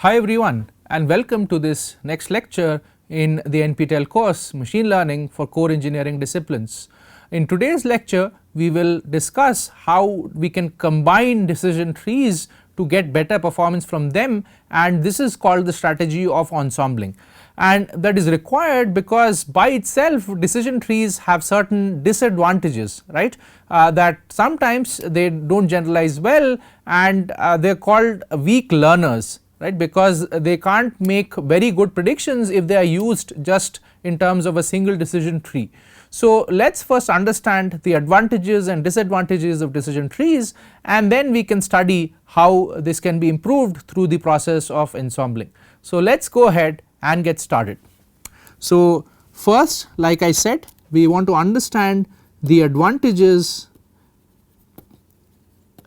Hi everyone and welcome to this next lecture in the NPTEL course Machine Learning for Core Engineering Disciplines. In today's lecture we will discuss how we can combine decision trees to get better performance from them, and this is called the strategy of ensembling, and that is required because by itself decision trees have certain disadvantages, right, that sometimes they do not generalize well, and they are called weak learners, right, because they can't make very good predictions if they are used just in terms of a single decision tree. So let us first understand the advantages and disadvantages of decision trees, and then we can study how this can be improved through the process of ensembling. So let us go ahead and get started. So first, like I said, we want to understand the advantages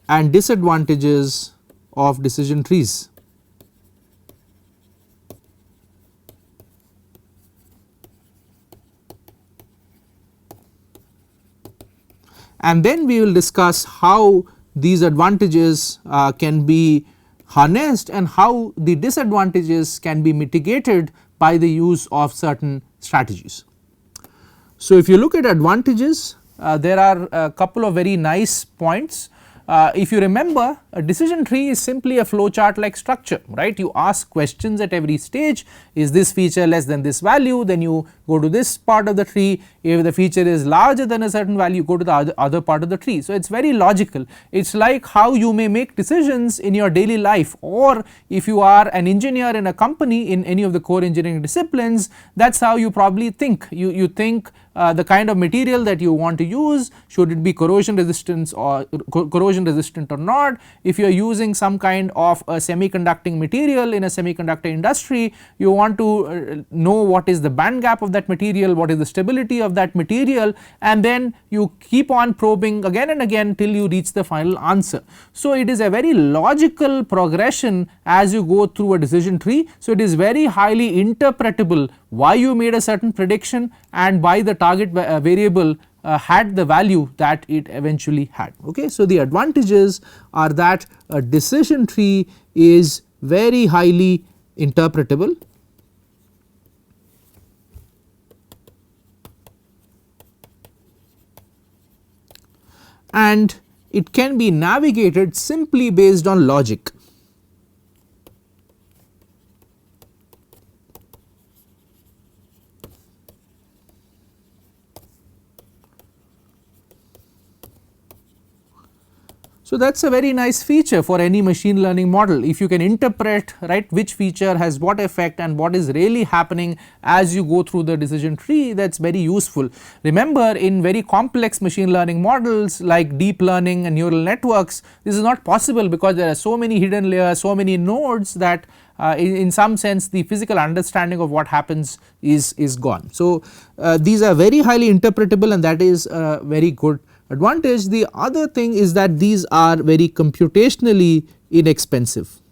and disadvantages of decision trees. And then we will discuss how these advantages can be harnessed and how the disadvantages can be mitigated by the use of certain strategies. So if you look at advantages, there are a couple of very nice points. If you remember, a decision tree is simply a flowchart like structure, right. You ask questions at every stage, is this feature less than this value, then you go to this part of the tree, if the feature is larger than a certain value, go to the other part of the tree. So it is very logical. It is like how you may make decisions in your daily life, or if you are an engineer in a company in any of the core engineering disciplines, that is how you probably think. You think the kind of material that you want to use, should it be corrosion resistant or not. If you are using some kind of a semiconducting material in a semiconductor industry, you want to know what is the band gap of that material, what is the stability of that material, and then you keep on probing again and again till you reach the final answer. So it is a very logical progression as you go through a decision tree. So it is very highly interpretable why you made a certain prediction and why the target variable had the value that it eventually had. Okay. So the advantages are that a decision tree is very highly interpretable, and it can be navigated simply based on logic. So that is a very nice feature for any machine learning model. If you can interpret, right, which feature has what effect and what is really happening as you go through the decision tree, that is very useful. Remember, in very complex machine learning models like deep learning and neural networks, this is not possible because there are so many hidden layers, so many nodes that in some sense the physical understanding of what happens is gone. So these are very highly interpretable, and that is a very good advantage. The other thing is that these are very computationally inexpensive.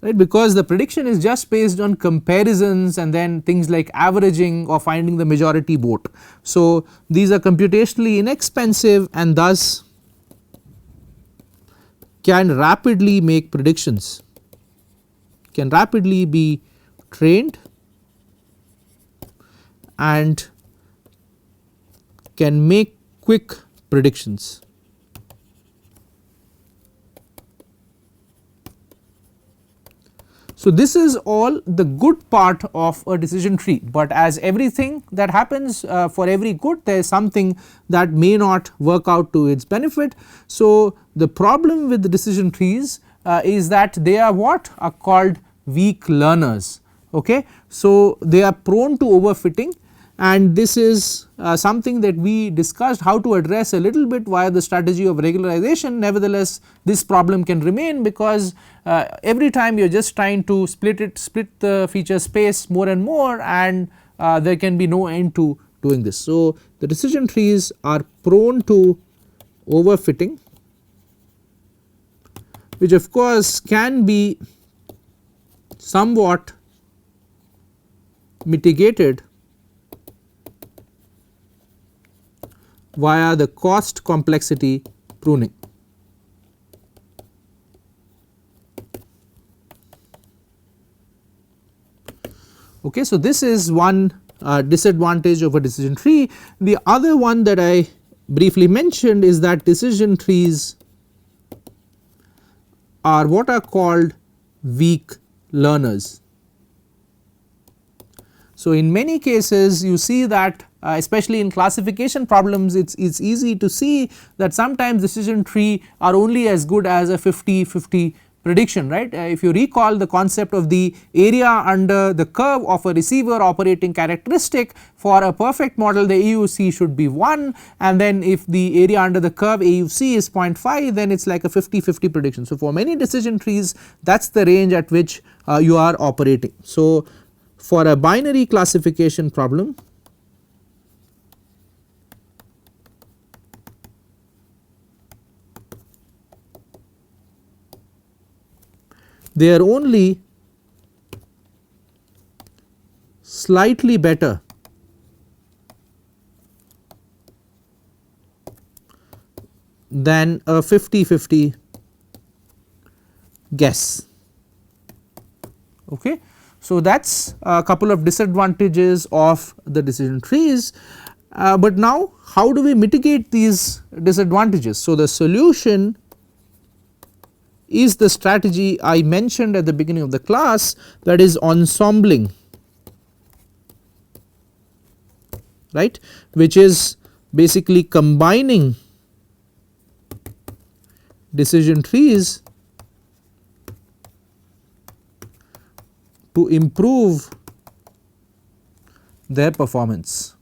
Right, because the prediction is just based on comparisons and then things like averaging or finding the majority vote. So these are computationally inexpensive and thus can rapidly make predictions, can rapidly be trained and can make quick predictions. So this is all the good part of a decision tree, but as everything that happens for every good, there is something that may not work out to its benefit. So the problem with the decision trees is that they are what are called weak learners. Okay. So they are prone to overfitting, and this is something that we discussed how to address a little bit via the strategy of regularization. Nevertheless, this problem can remain because every time you are just trying to split the feature space more and more, and there can be no end to doing this. So the decision trees are prone to overfitting, which of course can be somewhat mitigated via the cost complexity pruning. Okay, so this is one disadvantage of a decision tree. The other one that I briefly mentioned is that decision trees are what are called weak learners. So in many cases you see that especially in classification problems it is easy to see that sometimes decision tree are only as good as a 50-50 prediction, right. If you recall the concept of the area under the curve of a receiver operating characteristic, for a perfect model the AUC should be 1, and then if the area under the curve AUC is 0.5, then it is like a 50-50 prediction. So for many decision trees that is the range at which you are operating. So for a binary classification problem, they are only slightly better than a 50-50 guess. Okay. So that is a couple of disadvantages of the decision trees, but now how do we mitigate these disadvantages? So the solution is the strategy I mentioned at the beginning of the class, that is ensembling, right, which is basically combining decision trees to improve their performance.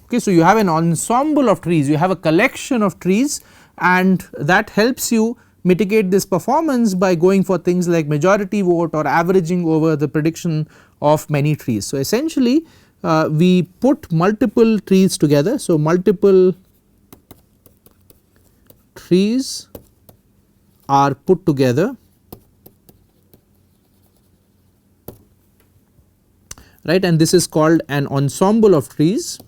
Okay, so you have an ensemble of trees, you have a collection of trees, and that helps you mitigate this performance by going for things like majority vote or averaging over the prediction of many trees. So essentially we put multiple trees together. So multiple trees are put together, right, and this is called an ensemble of trees.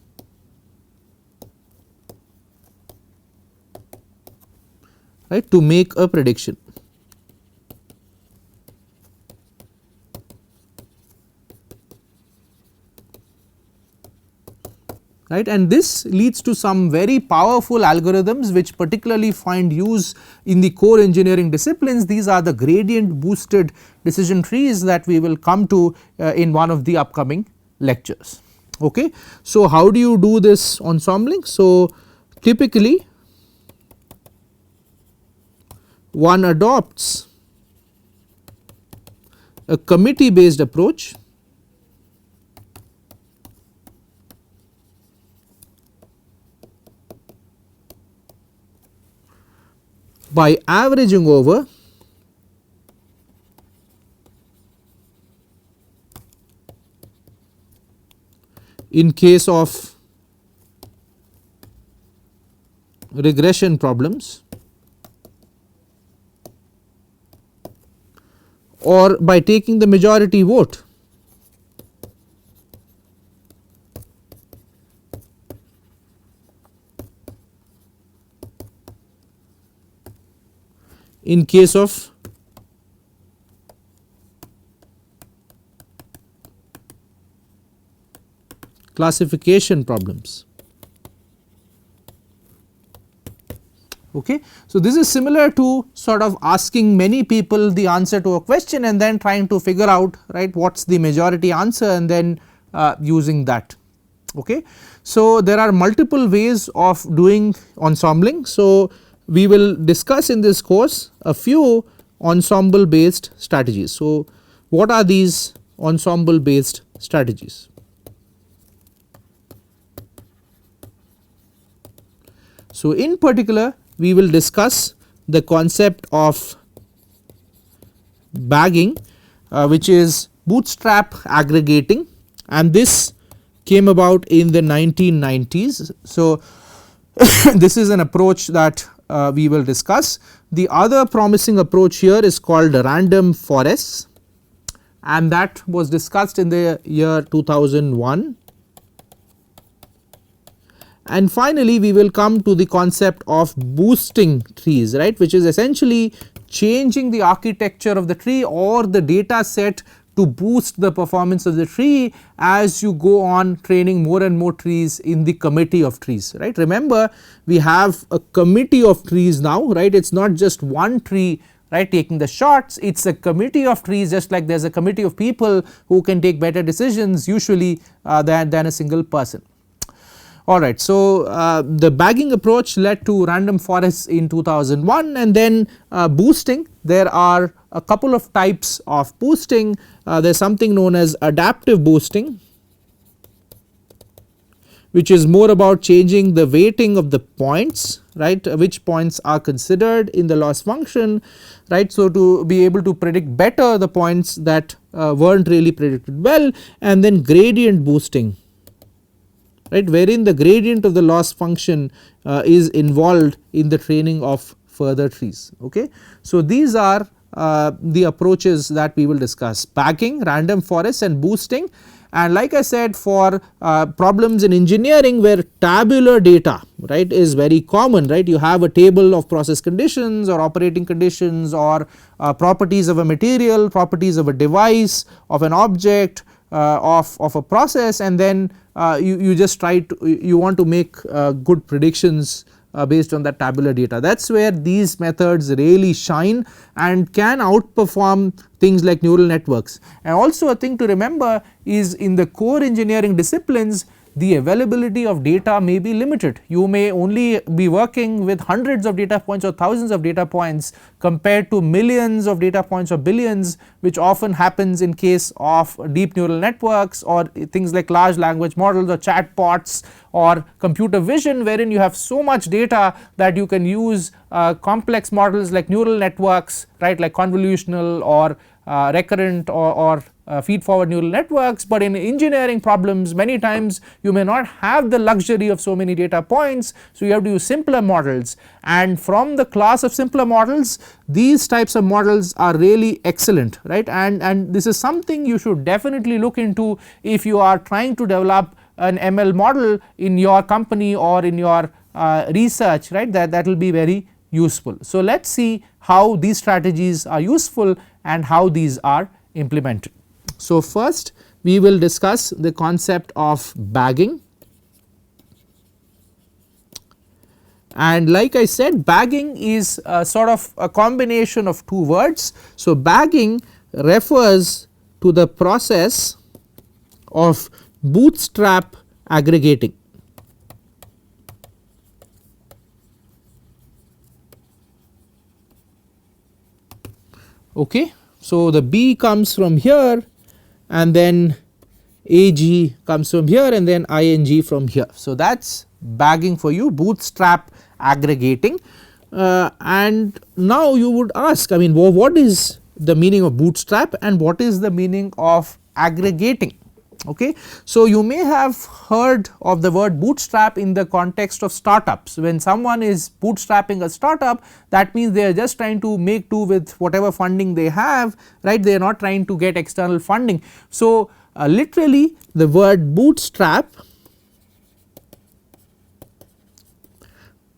Right, to make a prediction. Right, and this leads to some very powerful algorithms which particularly find use in the core engineering disciplines. These are the gradient boosted decision trees that we will come to in one of the upcoming lectures. Okay. So how do you do this ensembling? So typically one adopts a committee based approach by averaging over in case of regression problems or by taking the majority vote. In case of classification problems. Okay. So this is similar to sort of asking many people the answer to a question and then trying to figure out, right, what is the majority answer and then using that. Okay. So there are multiple ways of doing ensembling. So we will discuss in this course a few ensemble based strategies. So what are these ensemble based strategies? So in particular we will discuss the concept of bagging, which is bootstrap aggregating, and this came about in the 1990s. So this is an approach that we will discuss, The other promising approach here is called random forests, and that was discussed in the year 2001. And finally, we will come to the concept of boosting trees, right, which is essentially changing the architecture of the tree or the data set to boost the performance of the tree as you go on training more and more trees in the committee of trees, right. Remember, we have a committee of trees now, right, it is not just one tree, right, taking the shots, it is a committee of trees, just like there is a committee of people who can take better decisions usually than a single person. Alright, so the bagging approach led to random forests in 2001, and then boosting. There are a couple of types of boosting. There is something known as adaptive boosting, which is more about changing the weighting of the points, right, which points are considered in the loss function, right. So, to be able to predict better the points that were not really predicted well, and then gradient boosting, right, wherein the gradient of the loss function is involved in the training of further trees. Okay. So, these are the approaches that we will discuss: bagging, random forests, and boosting. And like I said, for problems in engineering where tabular data, right, is very common, right, you have a table of process conditions or operating conditions or properties of a material, properties of a device, of an object, of a process, and then you just try to, you want to make good predictions based on that tabular data. That is where these methods really shine and can outperform things like neural networks. And also a thing to remember is, in the core engineering disciplines, the availability of data may be limited. You may only be working with hundreds of data points or thousands of data points compared to millions of data points or billions, which often happens in case of deep neural networks or things like large language models or chatbots or computer vision, wherein you have so much data that you can use complex models like neural networks, right, like convolutional or recurrent or feed forward neural networks. But in engineering problems, many times you may not have the luxury of so many data points, so you have to use simpler models, and from the class of simpler models, these types of models are really excellent, right, and this is something you should definitely look into if you are trying to develop an ML model in your company or in your research, right, that will be very useful. So, let us see how these strategies are useful and how these are implemented. So, first we will discuss the concept of bagging, and like I said, bagging is sort of a combination of two words. So, bagging refers to the process of bootstrap aggregating. Okay. So, the B comes from here, and then AG comes from here, and then ING from here. So, that is bagging for you, bootstrap aggregating. And now you would ask, I mean, what is the meaning of bootstrap and what is the meaning of aggregating? Okay. So, you may have heard of the word bootstrap in the context of startups. When someone is bootstrapping a startup, that means they are just trying to make do with whatever funding they have, right, they are not trying to get external funding. So, literally the word bootstrap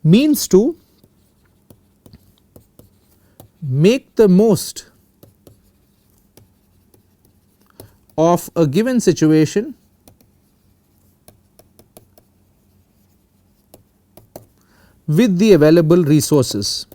means to make the most of a given situation with the available resources.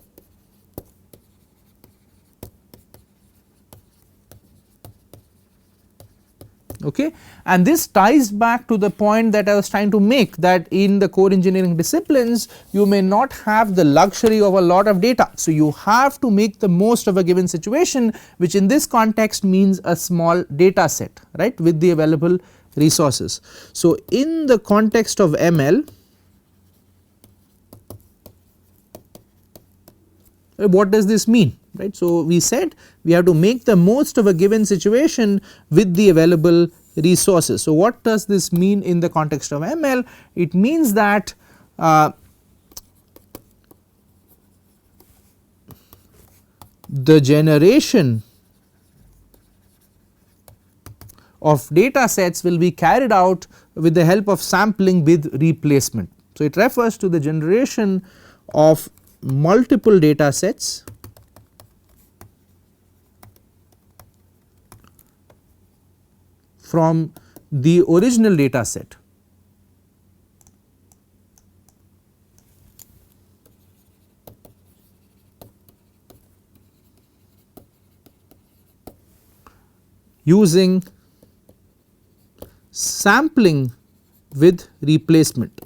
Okay. And this ties back to the point that I was trying to make, that in the core engineering disciplines you may not have the luxury of a lot of data. So, you have to make the most of a given situation, which in this context means a small data set, right, with the available resources. So, in the context of ML, what does this mean, right? So, we said we have to make the most of a given situation with the available resources. So, what does this mean in the context of ML? It means that the generation of data sets will be carried out with the help of sampling with replacement. So, it refers to the generation of multiple data sets from the original data set. Using sampling with replacement.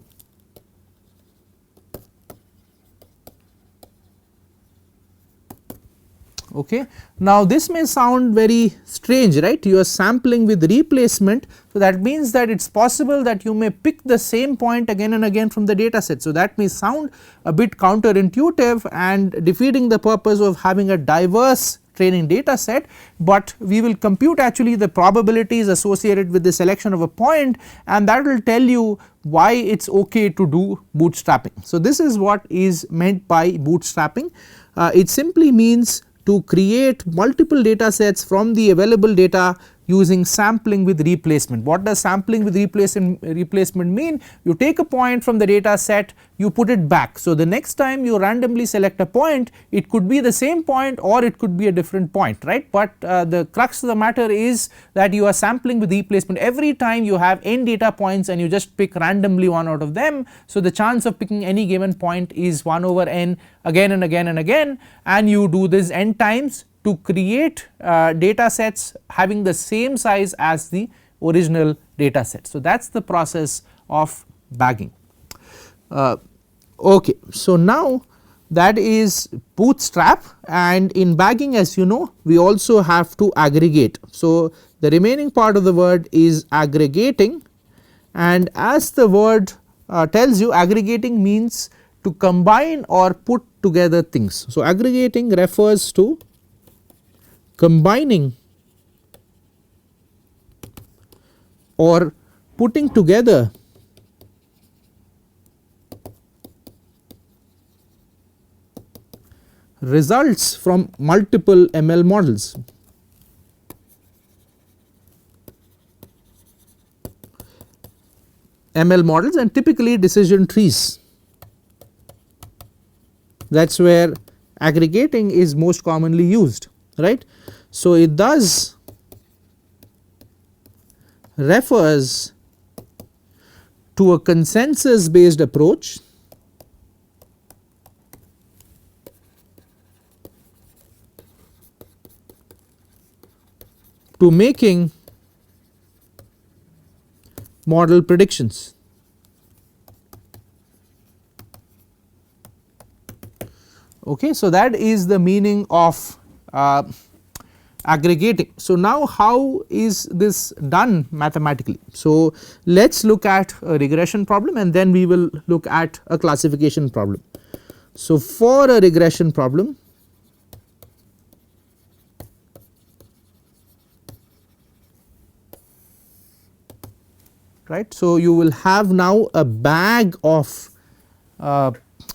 Okay. Now, this may sound very strange, right? You are sampling with replacement. So, that means that it is possible that you may pick the same point again and again from the data set. So, that may sound a bit counterintuitive and defeating the purpose of having a diverse training data set, but we will compute actually the probabilities associated with the selection of a point, and that will tell you why it is okay to do bootstrapping. So, this is what is meant by bootstrapping. It simply means to create multiple data sets from the available data using sampling with replacement. What does sampling with replacement mean? You take a point from the data set, you put it back. So, the next time you randomly select a point, it could be the same point or it could be a different point, right, but the crux of the matter is that you are sampling with replacement. Every time you have n data points and you just pick randomly one out of them. So, the chance of picking any given point is 1 over n again and again and again, and you do this n times to create data sets having the same size as the original data set. So, that is the process of bagging. Okay. So, now that is bootstrap, and in bagging, as you know, we also have to aggregate. So, the remaining part of the word is aggregating, and as the word tells you, aggregating means to combine or put together things. So, aggregating refers to combining or putting together results from multiple ML models. ML models and typically decision trees. That is where aggregating is most commonly used, right. So, it thus refers to a consensus based approach to making model predictions. Okay. So, that is the meaning of aggregating. So, now how is this done mathematically? So, let us look at a regression problem and then we will look at a classification problem. So, for a regression problem, right. So, you will have now a bag of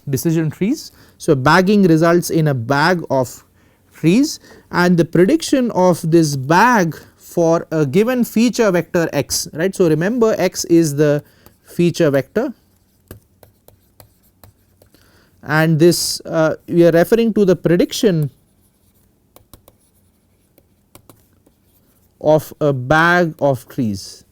decision trees. So, bagging results in a bag of trees, and the prediction of this bag for a given feature vector x, right. So, remember x is the feature vector, and this we are referring to the prediction of a bag of trees.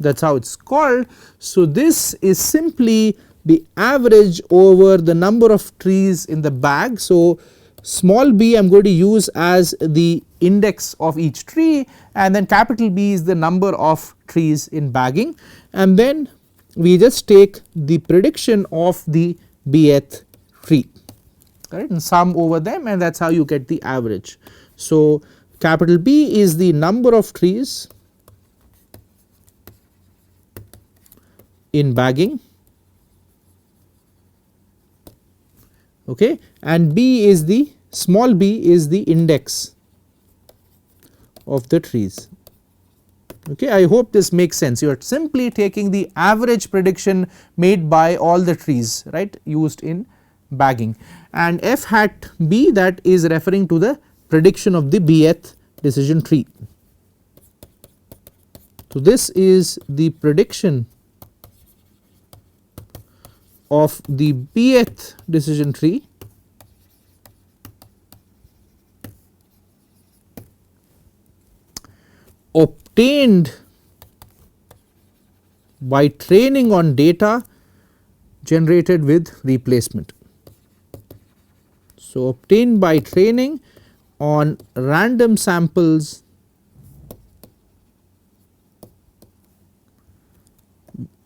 That is how it is called. So, this is simply the average over the number of trees in the bag. So, small b I am going to use as the index of each tree, and then capital B is the number of trees in bagging, and then we just take the prediction of the bth tree, right, and sum over them, and that is how you get the average. So, capital B is the number of trees in bagging, okay, and B is the small b is the index of the trees. Okay, I hope this makes sense. You are simply taking the average prediction made by all the trees, right, used in bagging, and f hat b, that is referring to the prediction of the bth decision tree. So, this is the prediction of the bth decision tree obtained by training on data generated with replacement. So, obtained by training on random samples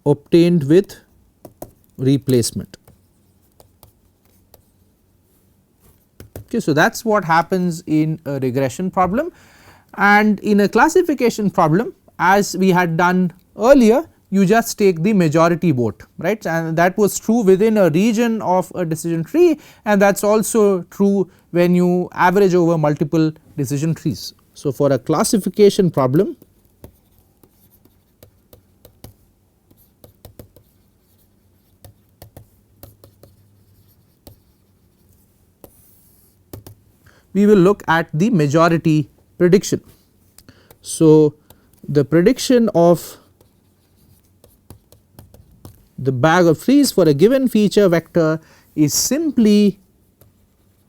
obtained with replacement. Okay, so, that is what happens in a regression problem, and in a classification problem, as we had done earlier, you just take the majority vote, right, and that was true within a region of a decision tree, and that is also true when you average over multiple decision trees. So, for a classification problem, we will look at the majority prediction. So, the prediction of the bag of trees for a given feature vector is simply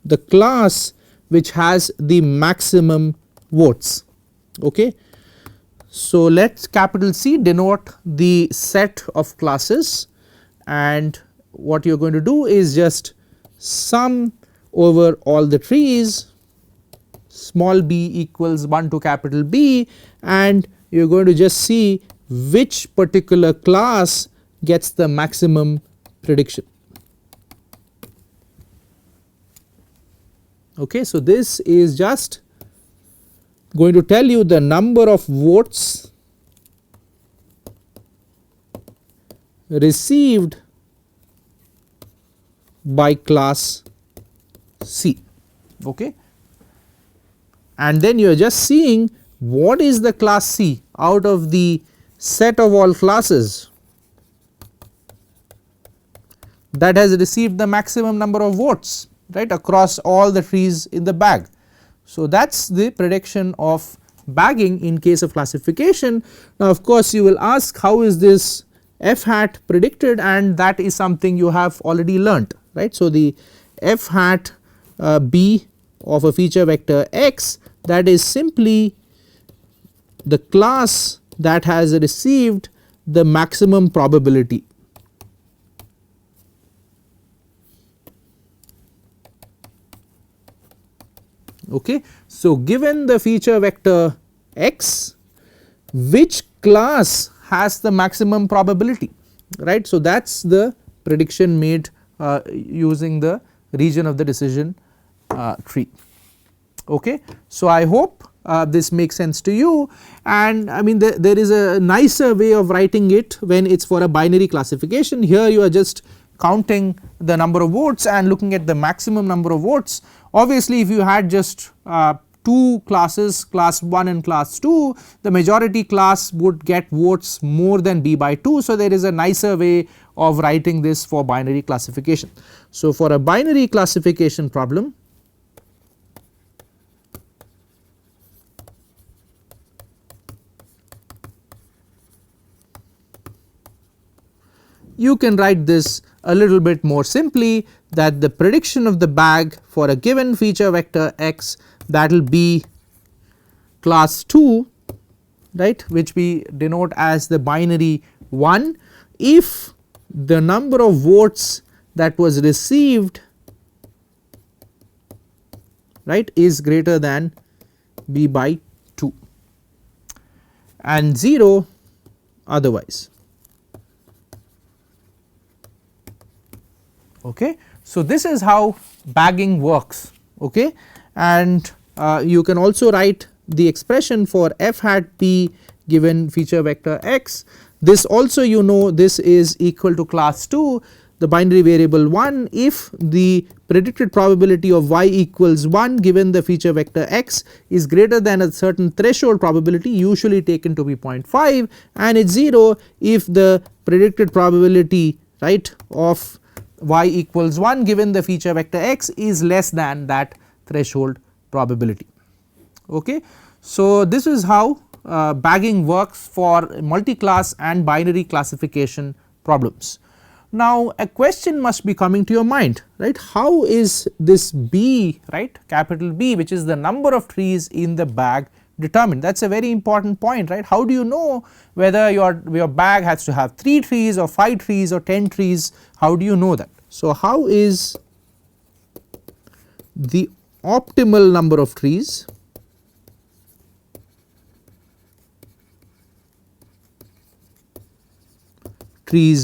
the class which has the maximum votes. Okay. So, let us capital C denote the set of classes, and what you are going to do is just sum over all the trees, small b equals 1 to capital B, and you are going to just see which particular class gets the maximum prediction. Okay, so, this is just going to tell you the number of votes received by class C. Okay. And then you are just seeing what is the class C out of the set of all classes that has received the maximum number of votes, right, across all the trees in the bag. So, that is the prediction of bagging in case of classification. Now, of course, you will ask how is this f hat predicted, and that is something you have already learnt, right. So, the f hat b of a feature vector x, that is simply the class that has received the maximum probability. Okay. So, given the feature vector x, which class has the maximum probability, right. So, that is the prediction made using the region of the decision tree. Okay. So, I hope this makes sense to you, and I mean there is a nicer way of writing it when it is for a binary classification. Here you are just counting the number of votes and looking at the maximum number of votes. Obviously, if you had just two classes, class 1 and class 2, the majority class would get votes more than b by 2. So, there is a nicer way of writing this for binary classification. So, for a binary classification problem, you can write this a little bit more simply, that the prediction of the bag for a given feature vector x, that will be class 2, right, which we denote as the binary 1, if the number of votes that was received, right, is greater than b by 2 and 0 otherwise. Okay. So, this is how bagging works, okay, and you can also write the expression for f hat p given feature vector x. This also you know this is equal to class 2, the binary variable 1, if the predicted probability of y equals 1 given the feature vector x is greater than a certain threshold probability, usually taken to be 0.5, and it is 0 if the predicted probability, right, of y equals 1 given the feature vector x is less than that threshold probability. Okay. So, this is how bagging works for multi-class and binary classification problems. Now, a question must be coming to your mind, right, how is this B, right, capital B, which is the number of trees in the bag, determined? That is a very important point, right. How do you know whether your bag has to have 3 trees or 5 trees or 10 trees, how do you know that? So, how is the optimal number of trees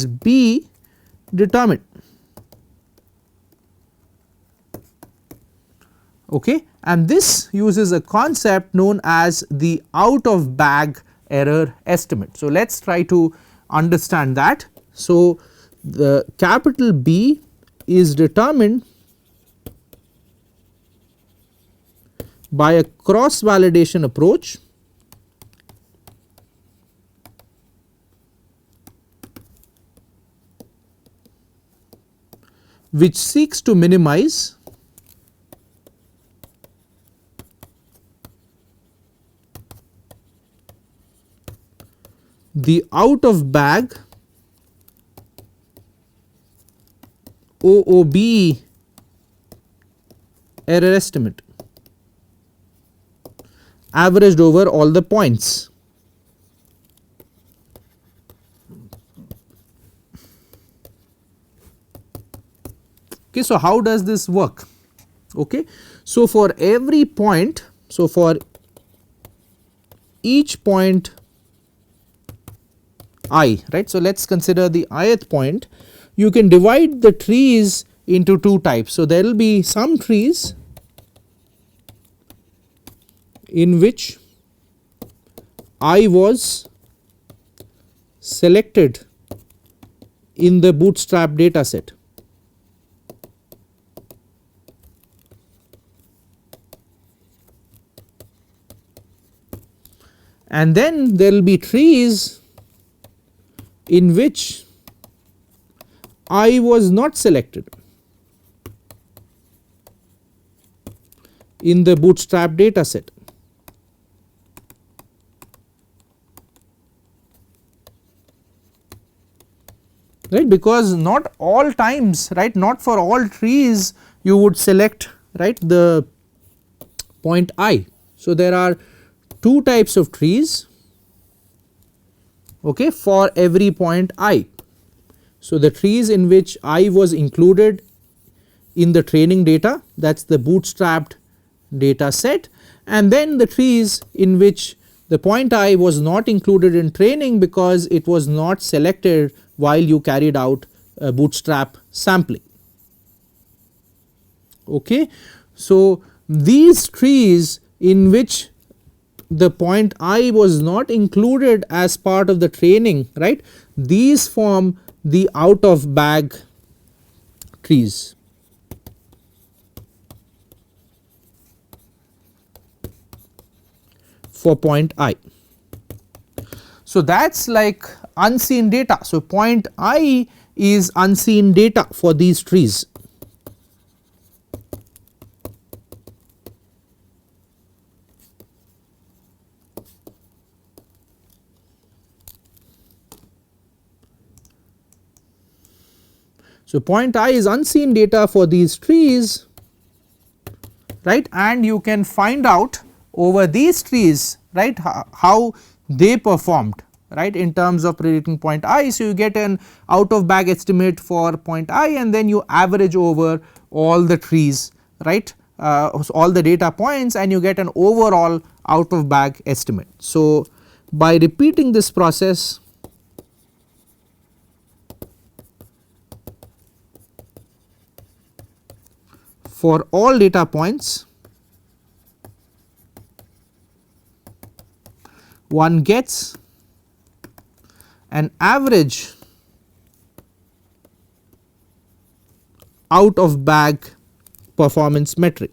B determined? Okay. And this uses a concept known as the out of bag error estimate. So, let us try to understand that. So, the capital B is determined by a cross validation approach which seeks to minimize the out of bag OOB error estimate averaged over all the points. Okay, so how does this work? Okay, so for every point, so for each point I, right. So, let us consider the ith point, you can divide the trees into 2 types. So, there will be some trees in which I was selected in the bootstrap data set. And then there will be trees in which I was not selected in the bootstrap data set. Right, because not all times, right, not for all trees you would select, right, the point I. So, there are 2 types of trees, okay, for every point I. So, the trees in which I was included in the training data, that is the bootstrapped data set, and then the trees in which the point I was not included in training because it was not selected while you carried out bootstrap sampling. Okay. So, these trees in which the point I was not included as part of the training, right, these form the out of bag trees. For point I. So, that is like unseen data. So, point I is unseen data for these trees. So, point I is unseen data for these trees, right, and you can find out over these trees, right, how they performed, right, in terms of predicting point I. So, you get an out of bag estimate for point I and then you average over all the trees, right, all the data points, and you get an overall out of bag estimate. So, by repeating this process for all data points, one gets an average out of bag performance metric,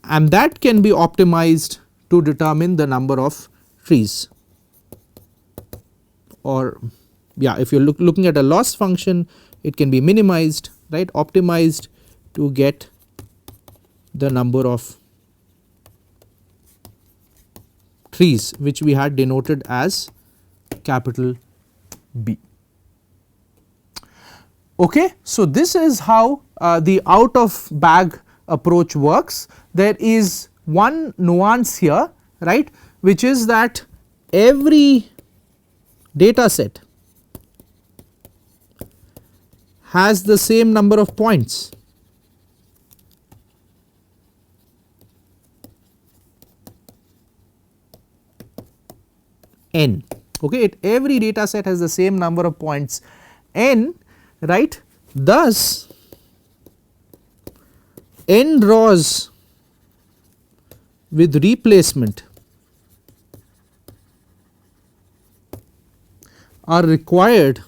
and that can be optimized to determine the number of trees or yeah, if you are looking at a loss function, it can be minimized, right, optimized to get the number of trees which we had denoted as capital B. Okay. So, this is how the out of bag approach works. There is one nuance here, right, which is that every data set has the same number of points. N. Okay, every data set has the same number of points n, right. Thus, n draws with replacement are required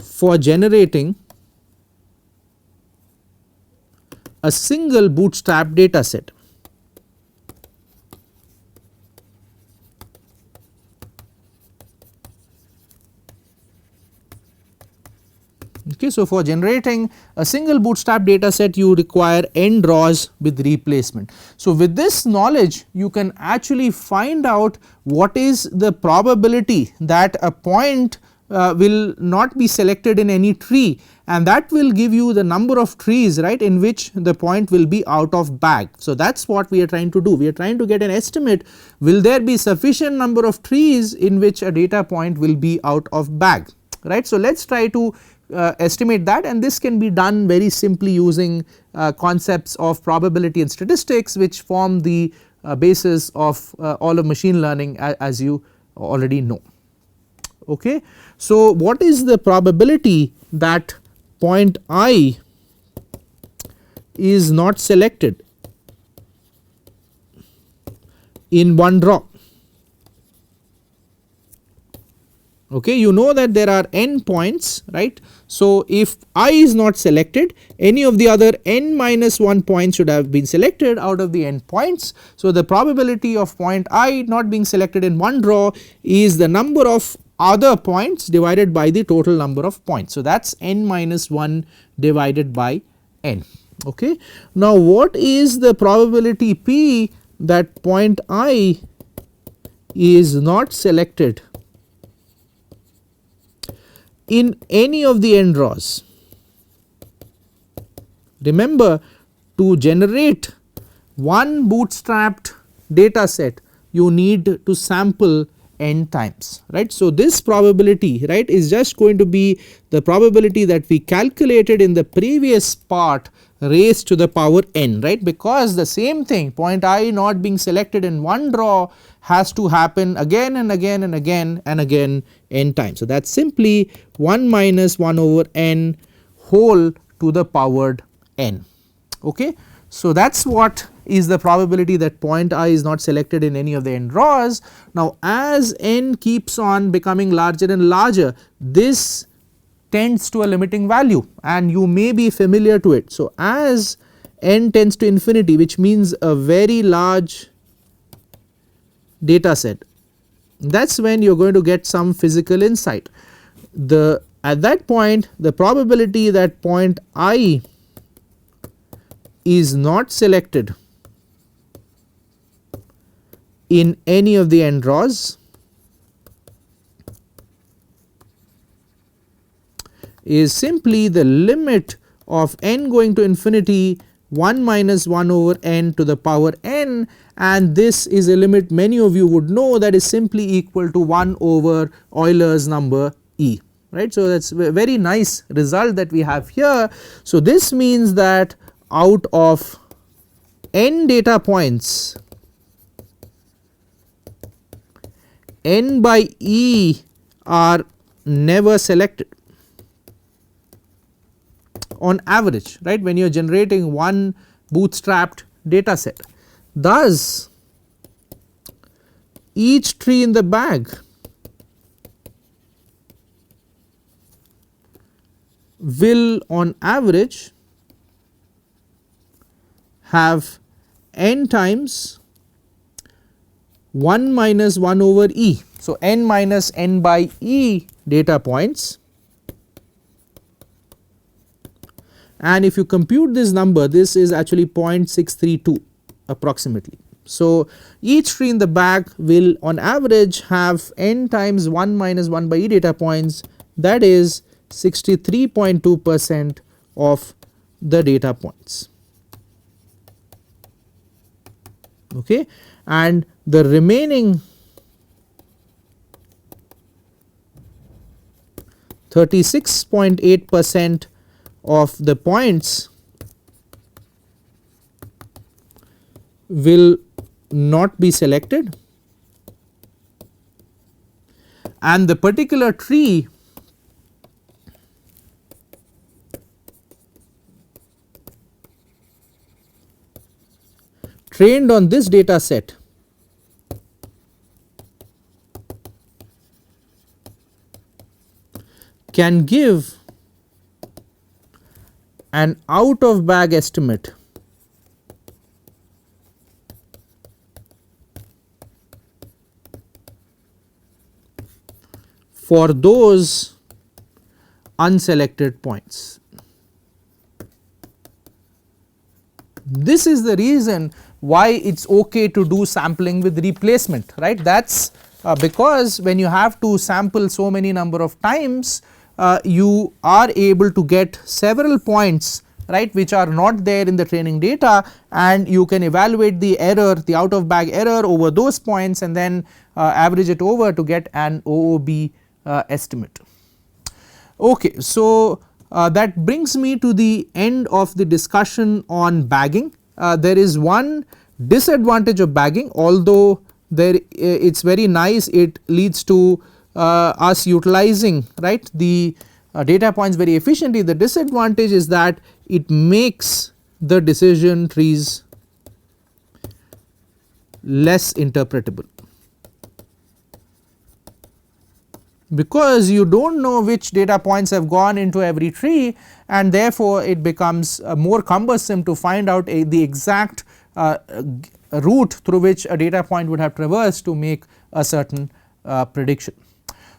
for generating a single bootstrap data set. Okay, so, for generating a single bootstrap data set, you require n draws with replacement. So, with this knowledge you can actually find out what is the probability that a point will not be selected in any tree, and that will give you the number of trees, right, in which the point will be out of bag. So, that is what we are trying to do. We are trying to get an estimate, will there be sufficient number of trees in which a data point will be out of bag, right. So, let us try to estimate that, and this can be done very simply using concepts of probability and statistics, which form the basis of all of machine learning, as you already know. Okay. So, what is the probability that point I is not selected in one draw? Okay, you know that there are n points, right. So, if I is not selected, any of the other n minus 1 points should have been selected out of the n points. So, the probability of point I not being selected in one draw is the number of other points divided by the total number of points. So, that is n minus 1 divided by n. Okay. Now, what is the probability p that point I is not selected in any of the n draws? Remember, to generate one bootstrapped data set, you need to sample n times, right. So, this probability, right, is just going to be the probability that we calculated in the previous part raised to the power n, right, because the same thing, point I not being selected in one draw has to happen again and again and again and again n times. So, that is simply 1 minus 1 over n whole to the powered n. Okay. So, that is what is the probability that point I is not selected in any of the n draws. Now, as n keeps on becoming larger and larger, this tends to a limiting value, and you may be familiar to it. So, as n tends to infinity, which means a very large data set, that is when you are going to get some physical insight. At that point, the probability that point I is not selected in any of the n draws is simply the limit of n going to infinity 1 minus 1 over n to the power n, and this is a limit many of you would know, that is simply equal to 1 over Euler's number E, right. So, that is a very nice result that we have here. So, this means that out of n data points, n by E are never selected on average, right, when you are generating one bootstrapped data set. Thus, each tree in the bag will on average have n times 1 minus 1 over E. So, n minus n by E data points, and if you compute this number, this is actually 0.632 approximately. So, each tree in the bag will on average have n times 1 minus 1 by E data points, that is 63.2% of the data points. Okay. And the remaining 36.8% of the points will not be selected, and the particular tree trained on this data set can give an out of bag estimate for those unselected points. This is the reason why it is okay to do sampling with replacement, right. That is because when you have to sample so many number of times, you are able to get several points, right, which are not there in the training data, and you can evaluate the error, the out of bag error over those points, and then average it over to get an OOB estimate. Okay, so that brings me to the end of the discussion on bagging. There is one disadvantage of bagging, although there it is very nice, it leads to us utilizing, right, the data points very efficiently. The disadvantage is that it makes the decision trees less interpretable, because you do not know which data points have gone into every tree, and therefore it becomes more cumbersome to find out the exact route through which a data point would have traversed to make a certain prediction.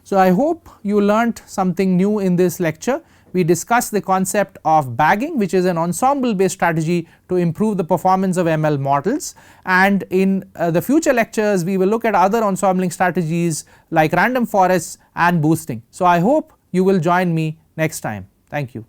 So, I hope you learnt something new in this lecture. We discussed the concept of bagging, which is an ensemble based strategy to improve the performance of ML models, and in the future lectures we will look at other ensembling strategies like random forests and boosting. So, I hope you will join me next time. Thank you.